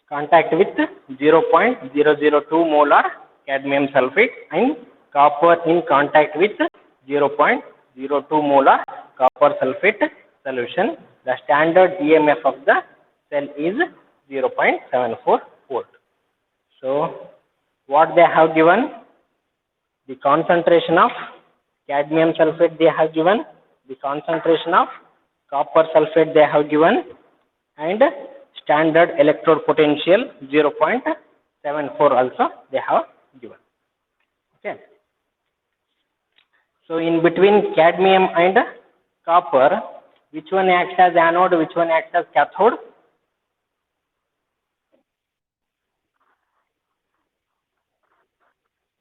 contact with 0.002 molar cadmium sulfate and copper in contact with 0.02 molar copper sulfate solution. The standard EMF of the cell is 0.74 volt. So what they have given, the concentration of cadmium sulfate they have given, the concentration of copper sulfate they have given, and standard electrode potential 0.74 also they have given. Okay. So in between cadmium and copper, which one acts as anode, which one acts as cathode?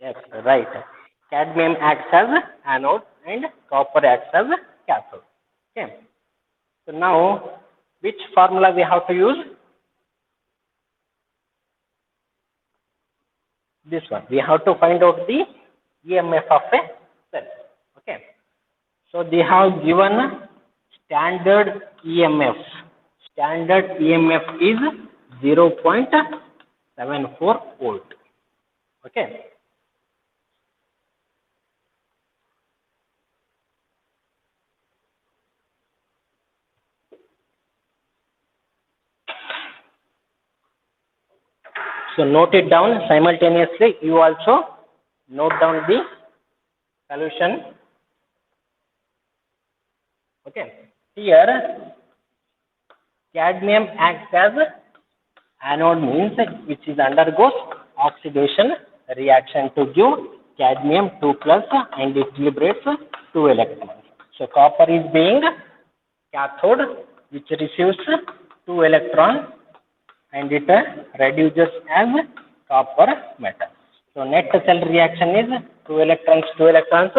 Yes, right. Cadmium acts as anode and copper acts as cathode. Okay. So now, which formula we have to use? This one. We have to find out the EMF of a cell. Okay. So they have given standard EMF. Standard EMF is 0.74 volt. Okay. So note it down simultaneously. You also note down the solution. Okay. Here, cadmium acts as anode, means which is undergoes oxidation reaction to give cadmium 2 plus and it liberates 2 electrons. So copper is being cathode, which receives 2 electrons and it reduces as copper metal. So net cell reaction is 2 electrons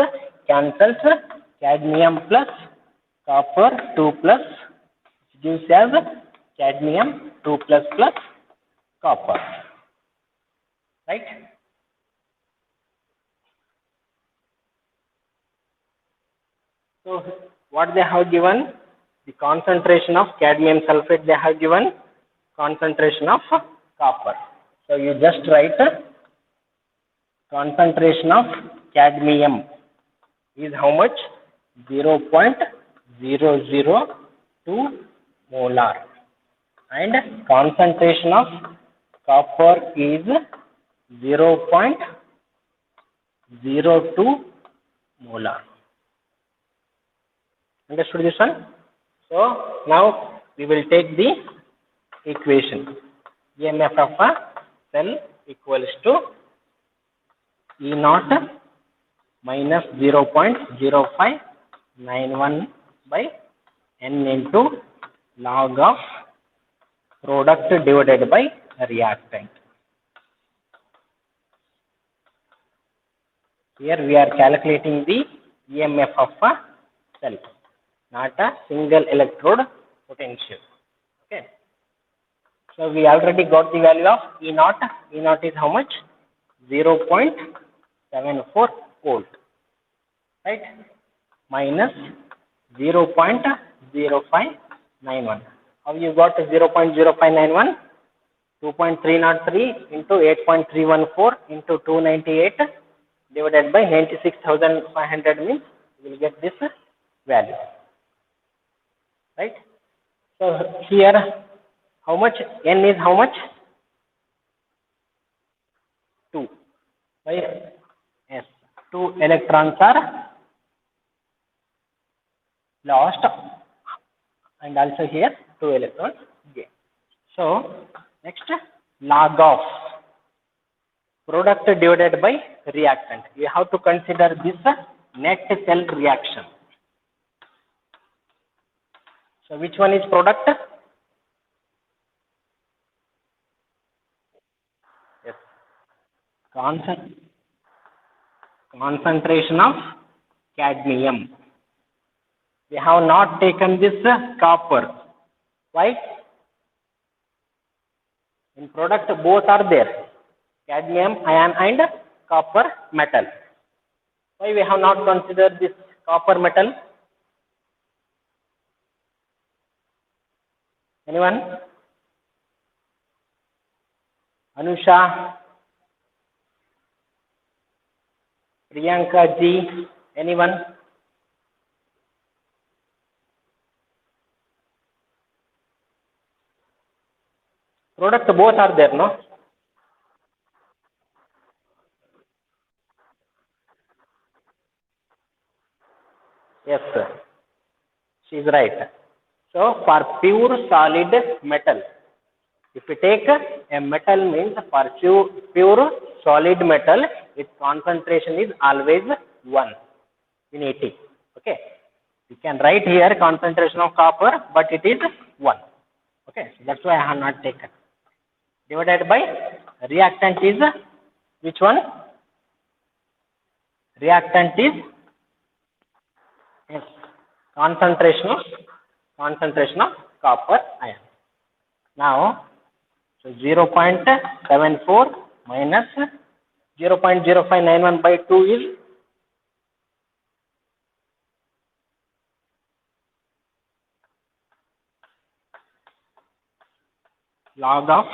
cancels cadmium plus copper 2 plus, gives as cadmium 2 plus plus copper. Right? So what they have given? The concentration of cadmium sulfate they have given, concentration of copper. So you just write concentration of cadmium is how much? 0.002 molar and concentration of copper is 0.02 molar. Understood this one? So now we will take the equation. EMF of a cell equals to E naught minus 0.0591 by N into log of product divided by reactant. Here we are calculating the EMF of a cell, not a single electrode potential. Okay. So we already got the value of E naught. E naught is how much? 0.74 volt. Right? Minus 0.0591. How you got 0.0591? 2.303 into 8.314 into 298 divided by 96,500 means you will get this value. Right? So here how much? N is how much? 2. Why? Yes. 2 electrons are lost and also here 2 electrons gained. So next, log of product divided by reactant. You have to consider this net cell reaction. So which one is product? Yes. Concentration of cadmium. We have not taken this copper. Why? In product both are there. Cadmium ion and copper metal. Why we have not considered this copper metal? Anyone? Anusha, Priyanka ji, anyone? Product both are there, no? Yes, sir. She is right. So for pure solid metal, if you take a metal means for pure solid metal, its concentration is always 1 in 80. Okay. You can write here concentration of copper, but it is 1. Okay. So that's why I have not taken. Divided by reactant is which one? Reactant is yes, concentration of concentration of copper ion. Now, so 0.74 minus 0.0591 by 2 is log of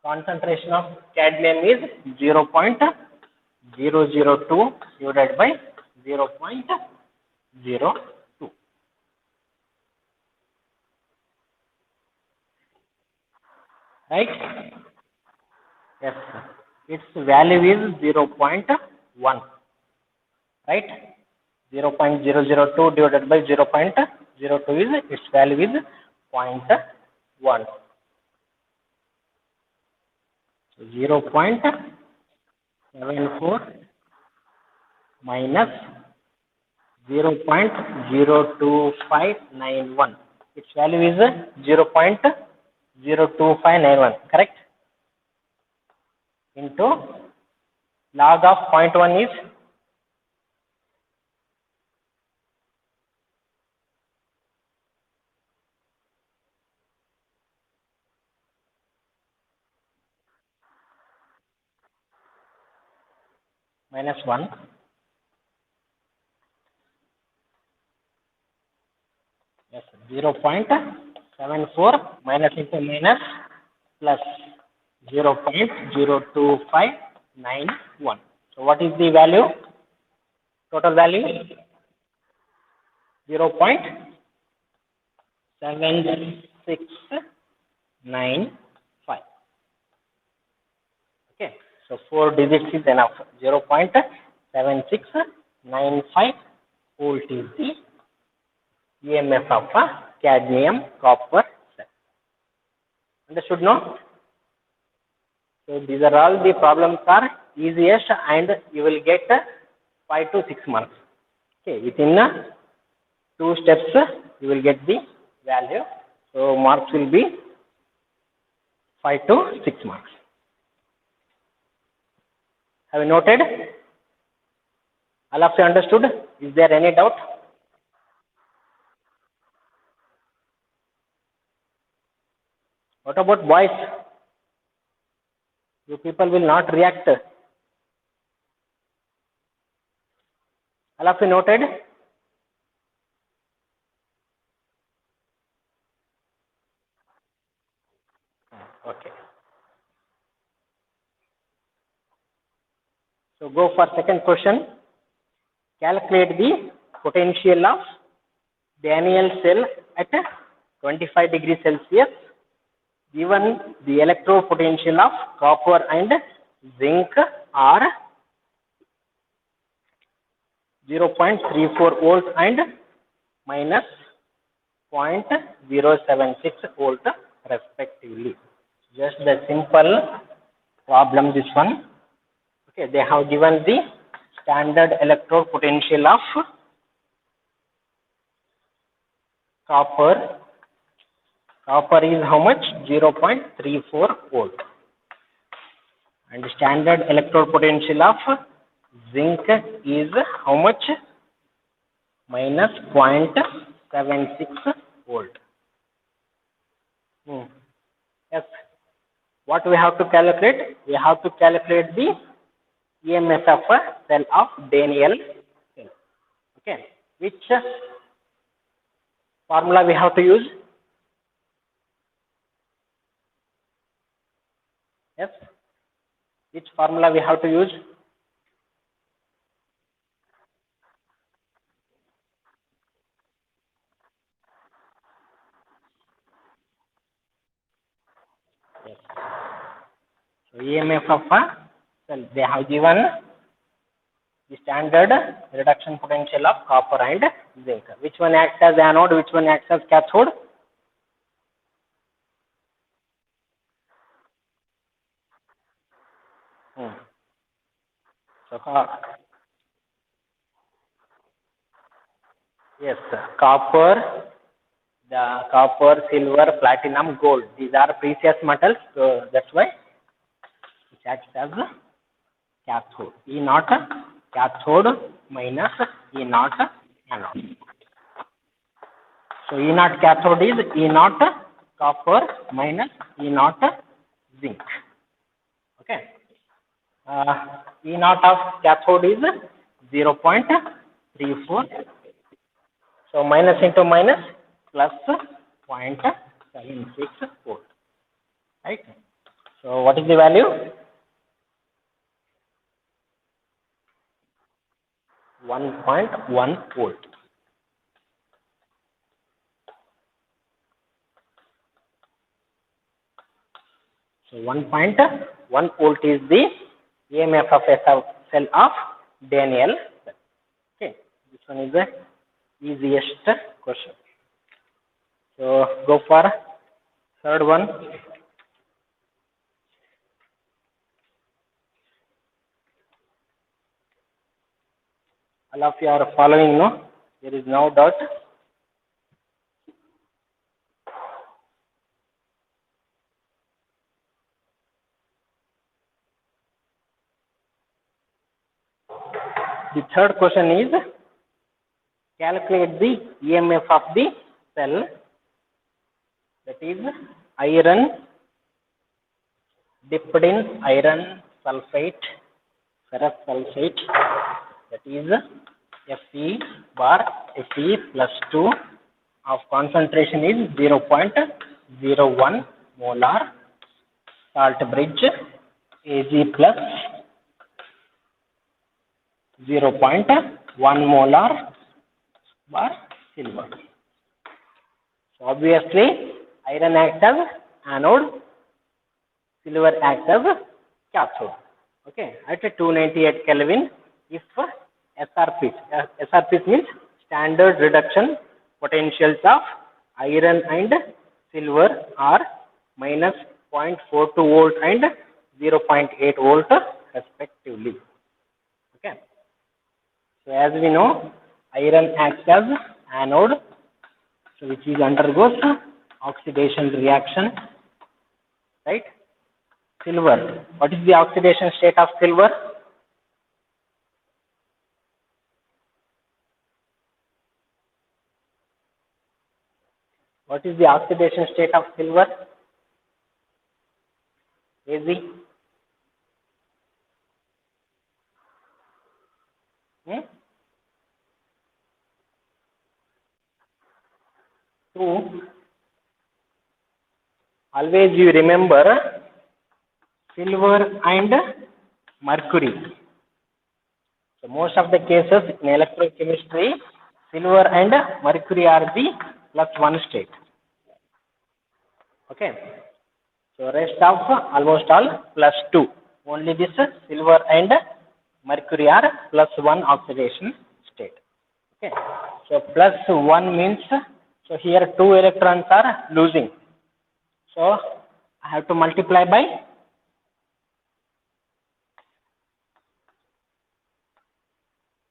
concentration of cadmium is 0.002 divided by 0.02. Right? Yes. Its value is 0.1. Right? 0.002 divided by 0.02 is its value is 0.1. So 0.74 minus 0.02591. Its value is 0.02591, correct? Into log of 0.1 is minus 1. Yes, 0.74 minus into minus plus 0.02591. So what is the value? Total value 0.7695. Okay, so 4 digits is enough. 0.7695 volt is the EMF of a cadmium copper cell. Understood, no? So these are all the problems are easiest and you will get 5 to 6 marks. Okay, within 2 steps you will get the value. So marks will be 5 to 6 marks. Have you noted? All of you understood? Is there any doubt? What about boys? You people will not react. All of you noted? Okay. So go for second question. Calculate the potential of Daniell cell at 25 degrees Celsius given the electrode potential of copper and zinc are 0.34 volt and minus 0.076 volt respectively. Just the simple problem this one. Okay, they have given the standard electrode potential of copper. Copper is how much? 0.34 volt. And standard electrode potential of zinc is how much? Minus 0.76 volt. Yes. What we have to calculate? We have to calculate the EMF of a cell of Daniell cell. Okay. Which formula we have to use? Yes. Which formula we have to use? Yes. So EMF of a cell, they have given the standard reduction potential of copper and zinc. Which one acts as anode? Which one acts as cathode? Hmm. So yes, copper, the copper, silver, platinum, gold. These are precious metals. So that's why it acts as cathode. E naught cathode minus E naught anode. So E naught cathode is E naught copper minus E naught zinc. Okay. E naught of cathode is 0.34. So minus into minus plus 0.76 volt. Right. So what is the value? 1.1 volt. So 1.1 volt is the EMF of a cell of Daniell. Okay, this one is the easiest question. So go for third one. All of you are following, no? There is no doubt. The third question is calculate the EMF of the cell, that is iron dipped in iron sulfate, ferrous sulfate, that is Fe bar Fe plus 2 of concentration is 0.01 molar, salt bridge Ag plus 0.1 molar bar silver. So obviously iron acts as anode, silver acts as cathode. Okay, at 298 Kelvin, if SRPs means standard reduction potentials of iron and silver are minus 0.42 volt and 0.8 volt respectively. Okay. So as we know, iron acts as anode, so which is undergoes oxidation reaction, right? Silver. What is the oxidation state of silver? What is the oxidation state of silver? Az? Hmm? 2. Always you remember silver and mercury. So most of the cases in electrochemistry, silver and mercury are the +1 state. Okay. So rest of almost all +2. Only this silver and mercury are +1 oxidation state. Okay. So +1 means, so here 2 electrons are losing. So I have to multiply by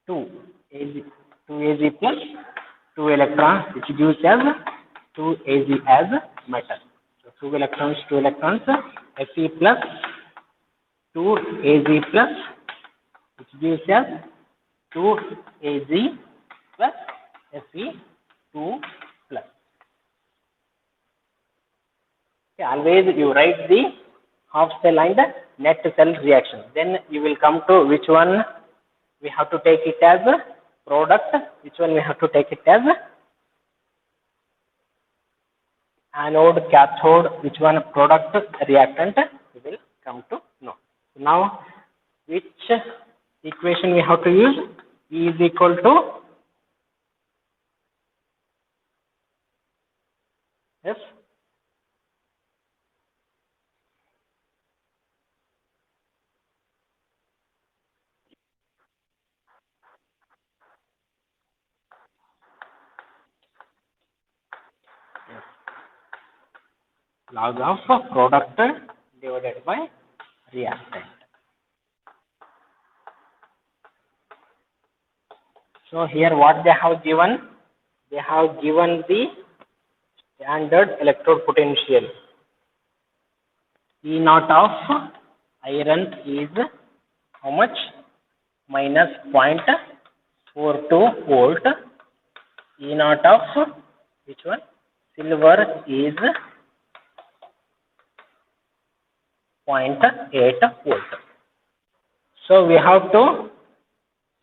2 Ag, 2 Ag plus 2 electrons, which gives as 2 Ag as metal. So 2 electrons, Fe plus 2 Ag plus, which gives as 2 Ag plus Fe2 plus. Okay, always you write the half cell and net cell reaction. Then you will come to which one we have to take it as a product, which one we have to take it as anode, cathode, which one product, reactant we will come to know. Now, which equation we have to use? E is equal to, yes, log of product divided by reactant. So here what they have given? They have given the standard electrode potential. E naught of iron is how much? Minus 0.42 volt. E naught of which one? Silver is 0.8 volt. So we have to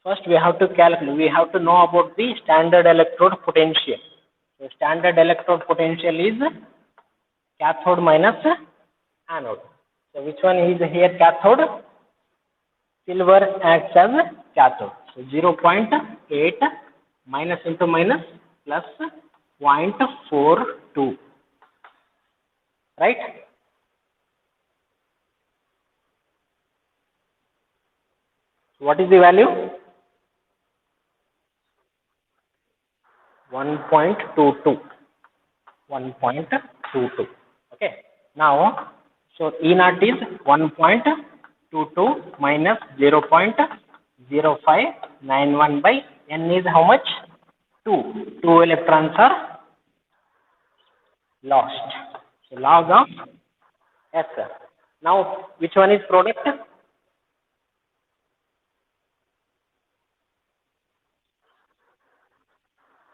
first calculate. We have to know about the standard electrode potential. So standard electrode potential is cathode minus anode. So which one is here cathode? Silver acts as cathode. So 0.8 minus into minus plus 0.42. Right? So what is the value? 1.22. 1.22. Okay. Now, so E naught is 1.22 minus 0.0591 by N is how much? 2. 2 electrons are lost. So log of S. Now, which one is product?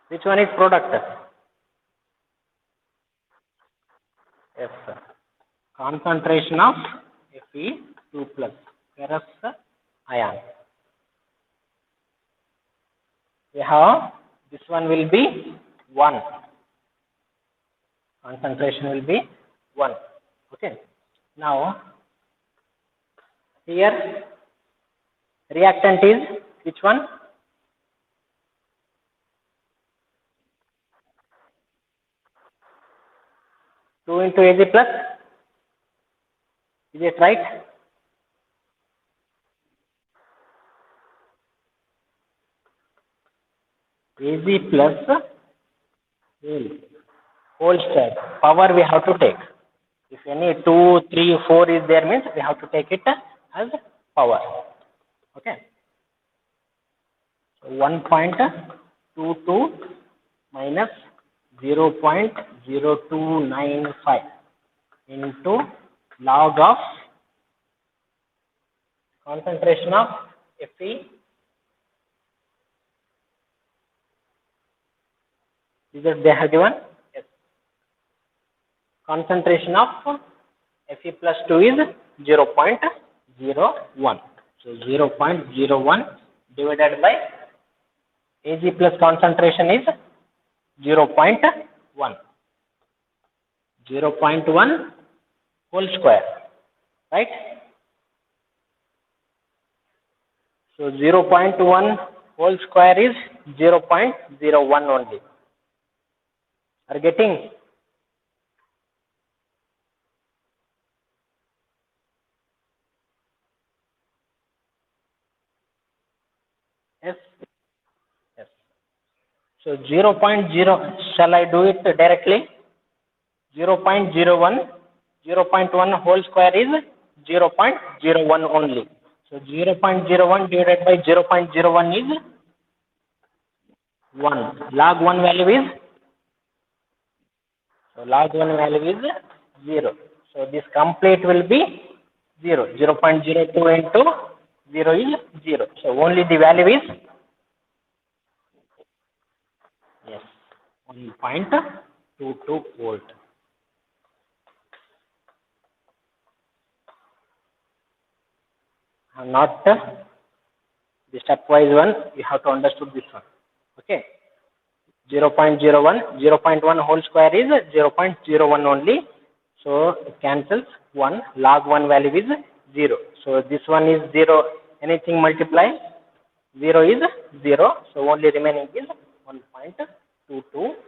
Which one is product? Yes, sir. Concentration of Fe2 plus ferrous ion. We have this one will be 1. Concentration will be 1. Okay. Now here reactant is which one? Two into Ag plus. Is it right? Ag plus whole square. Power we have to take. If any 2, 3, 4 is there means we have to take it as power. Okay. So 1.22 minus 0.0295 into log of concentration of Fe. Is it they have given? Yes. Concentration of Fe plus 2 is 0.01. So 0.01 divided by Ag plus concentration is 0.1. 0.1 whole square. Right? So 0.1 whole square is 0.01 only. Are you getting? Yes. Yes. So 0.0, shall I do it directly? 0.01, 0.1 whole square is 0.01 only. So 0.01 divided by 0.01 is 1. Log 1 value is? So log 1 value is 0. So this complete will be 0. 0.02 into 0 is 0. So only the value is? Yes. 1.22 volt. Not the stepwise one, you have to understood this one. Okay. 0.01, 0.1 whole square is 0.01 only. So So it cancels 1. Log 1 value is 0. So this one is 0. Anything multiply? 0 is 0. So only remaining is 1.22 volts.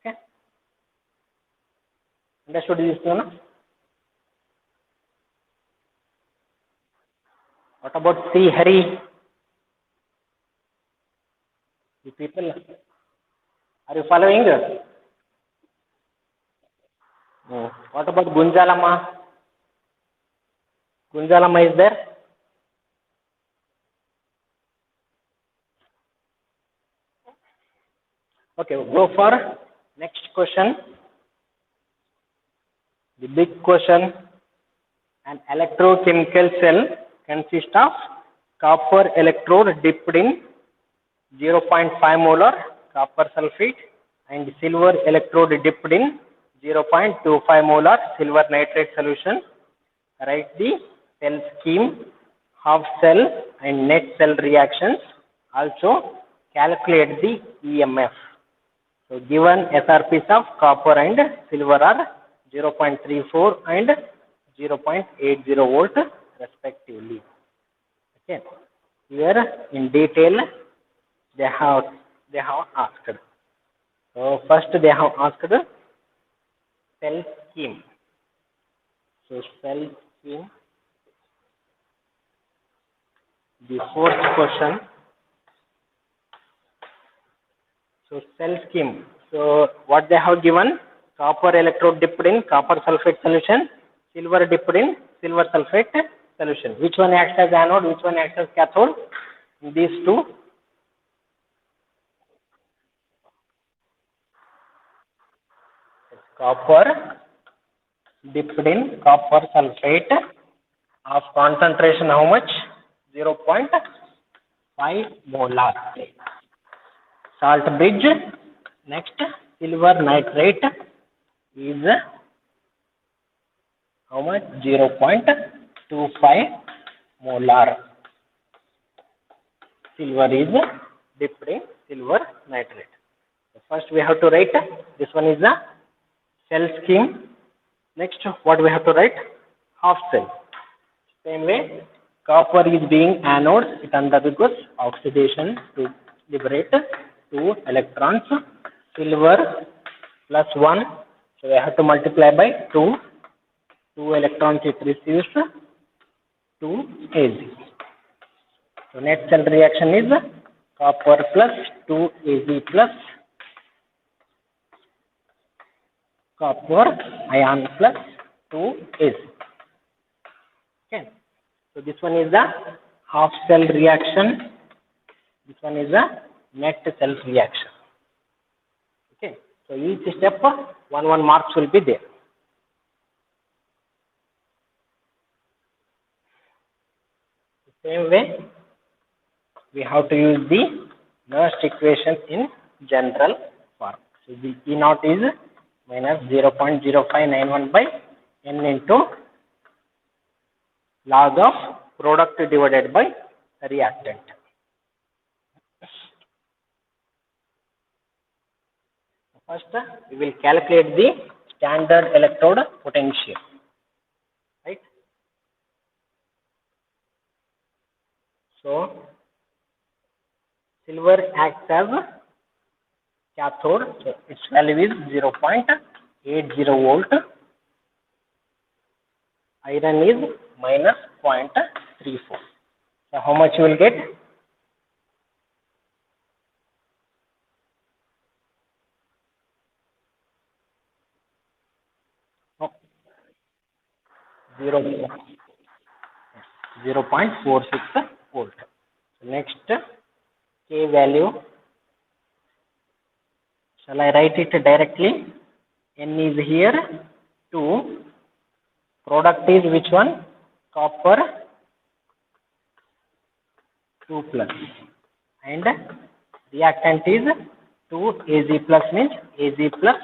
Okay. Understood this one? What about C, Hari? You people, are you following? What about Gunjalama? Gunjalama is there? Okay, we'll go for next question. The big question. An electrochemical cell consists of copper electrode dipped in 0.5 molar copper sulfate and silver electrode dipped in 0.25 molar silver nitrate solution. Write the cell scheme, half cell and net cell reactions. Also calculate the EMF. So given SRPs of copper and silver are 0.34 and 0.80 volt respectively. Okay. Here in detail they have asked. So first they have asked cell scheme. So cell scheme. The fourth question. So cell scheme. So what they have given? Copper electrode dipped in copper sulfate solution, silver dipped in silver sulfate solution. Which one acts as anode? Which one acts as cathode? These two. Copper dipped in copper sulfate of concentration how much? 0.5 molar. Salt bridge. Next, silver nitrate is how much? 0.25 molar. Silver is dipped in silver nitrate. So first we have to write this one is the cell scheme. Next, what we have to write? Half cell. Same way, copper is being anode, it undergoes oxidation to liberate 2 electrons. Silver plus 1, so we have to multiply by 2. 2 electrons it receives 2 Az. So net cell reaction is copper plus 2 Az plus copper ion plus 2 Az. Okay. So this one is the half cell reaction. This one is the net cell reaction. Okay. So each step 1 marks will be there. Same way, we have to use the Nernst equation in general form. So the E naught is minus 0.0591 by N into log of product divided by reactant. First, we will calculate the standard electrode potential. Right? So, silver acts as cathode, so its value is 0.80 volt. Iron is minus 0.34. So, how much you will get? Oh, 0.46 volt. Next, K value. Shall I write it directly? N is here. 2. Product is which one? Copper 2 plus. And reactant is 2 Az plus means Az plus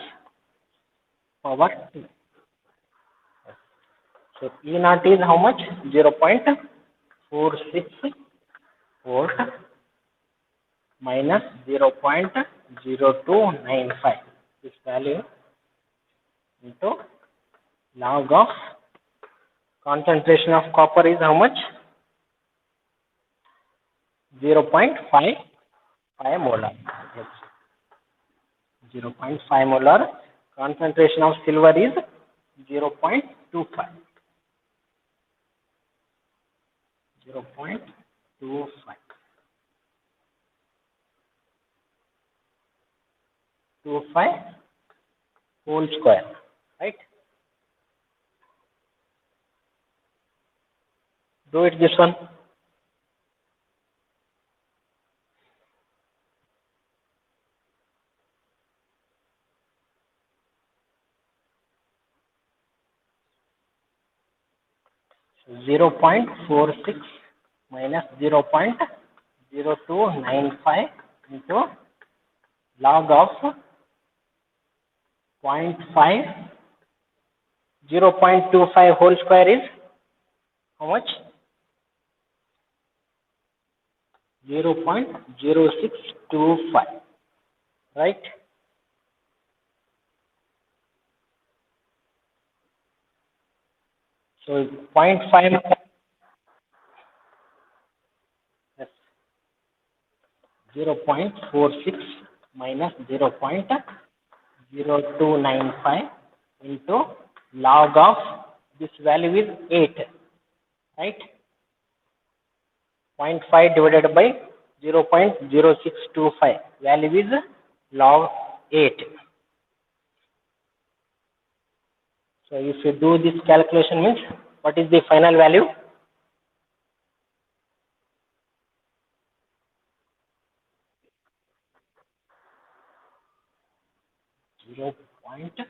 power 2. So E naught is how much? 0.46 volt minus 0.0295. This value into log of concentration of copper is how much? 0.55 molar. Yes. 0.5 molar. Concentration of silver is 0.25. 0.25. 25 whole square, right? Do it this one. So 0.46 minus 0.0295 into log of 0.5. 0.25 whole square is how much? 0.0625, right? So 0.5, yes, 0.46 minus 0.0295 into log of this value is 8, right? 0.5 divided by 0.0625 value is log 8. So if you do this calculation means what is the final value? 0.43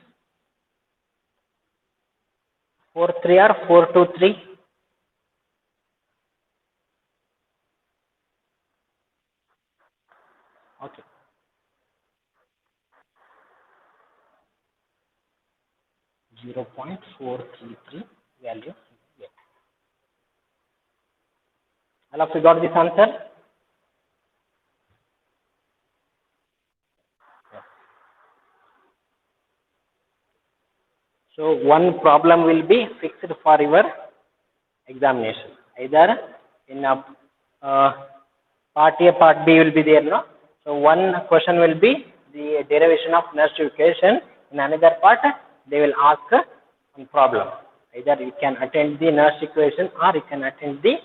or 423? Okay. 0.433 value. Yeah. All of you got this answer? Yeah. So one problem will be fixed for your examination. Either in part A, part B will be there, no? So one question will be the derivation of Nernst equation. In another part, they will ask one problem. Either you can attend the Nernst equation or you can attend the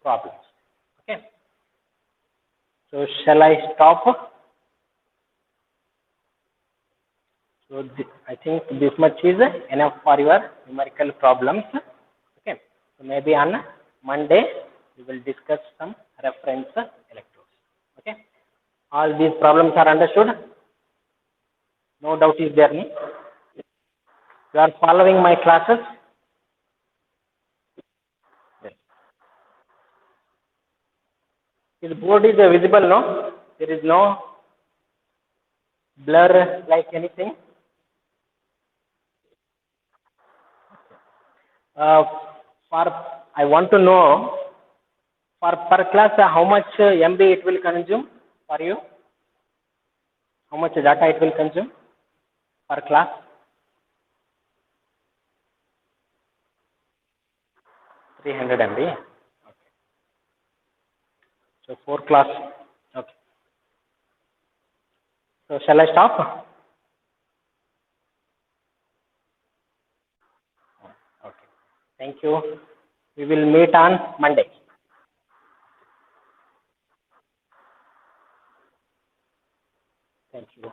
problems. Okay. So shall I stop? So I think this much is enough for your numerical problems. Okay. So maybe on Monday we will discuss some reference electrodes. Okay. All these problems are understood? No doubt is there? No? You are following my classes? Yes. This board is visible, no? There is no blur like anything. For I want to know for per class how much MB it will consume for you? How much data it will consume per class? 300 MB. Okay. So 4 class. Okay. So shall I stop? Okay. Thank you. We will meet on Monday. Thank you.